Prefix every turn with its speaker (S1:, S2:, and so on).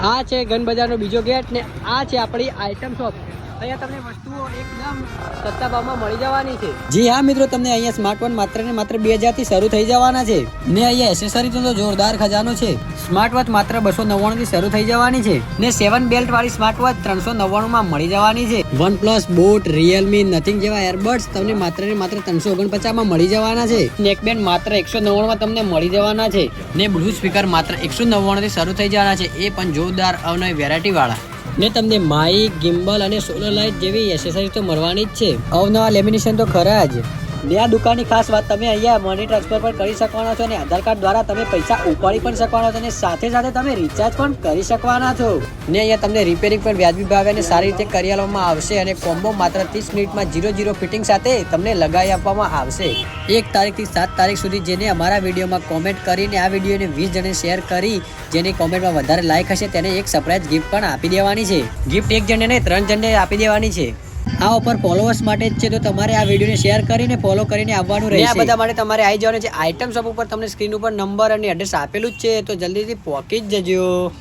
S1: આ છે ગન બજારનો બીજો ગેટ ને આ છે આપણી આઇટમ શોપ. અહીંયા તમને વસ્તુઓ એકદમ સસ્તા ભાવમાં મળી જવાની છે. જી હા મિત્રો, તમને અહીંયા સ્માર્ટફોન માત્ર ને માત્ર 2000 થી શરૂ થઈ જવાના છે ને અહીંયા એસેસરીઝનો તો જોરદાર ખજાનો છે. સ્માર્ટ વોચ માત્ર 299 થી શરૂ થઈ જવાની છે ને 7 બેલ્ટ વાળી સ્માર્ટ વોચ 399 માં મળી જવાની છે. OnePlus, બોટ, Realme, નથિંગ જેવા એરબડ્સ તમને માત્ર ને માત્ર 349 માં મળી જવાના છે. નેકબેન્ડ માત્ર 199 માં તમને મળી જવાના છે ને બ્લૂટૂથ સ્પીકર માત્ર 199 થી શરૂ થઈ જવાના છે, એ પણ જોરદાર અવનવી વેરાયટી વાળા. ને તમને માઇક, ગિમ્બલ અને સોલર લાઇટ જેવી એસેસરીઝ તો મળવાની જ છે. અવનવા લેમિનેશન તો ખરા જ. ને આ દુકાનની ખાસ વાત, તમે અહીંયા મની ટ્રાન્સફર પણ કરી શકવાના છો અને આધાર કાર્ડ દ્વારા તમે પૈસા ઉપાડી પણ શકવાના છો અને સાથે સાથે તમે રિચાર્જ પણ કરી શકવાના છો. ને અહીંયા તમને રિપેરિંગ પણ વ્યાજબી ભાવે અને સારી રીતે કરી આપવામાં આવશે અને કોમ્બો માત્ર 30 મિનિટમાં 0 ફિટિંગ સાથે તમને લગાવી આપવામાં આવશે. 1 તારીખથી 7 તારીખ સુધી જેને અમારા વિડીયોમાં કોમેન્ટ કરીને આ વિડીયોને 20 જણે શેર કરી જેની કોમેન્ટમાં વધારે લાઈક હશે તેને એક સરપ્રાઈઝ ગિફ્ટ પણ આપી દેવાની છે. ગિફ્ટ 1 જણને નહીં 3 જણને આપી દેવાની છે. આ ઓફર ફોલોઅર્સ માટે જ છે, તો તમારે આ વિડીયોને શેર કરીને ફોલો કરીને આવવાનું રહેશે. આ બધા માટે તમારે આવી જવાનું છે. આઇટમ શોપ ઉપર તમને સ્ક્રીન ઉપર નંબર અને એડ્રેસ આપેલું જ છે, તો જલ્દીથી પહોંચી જ જજો.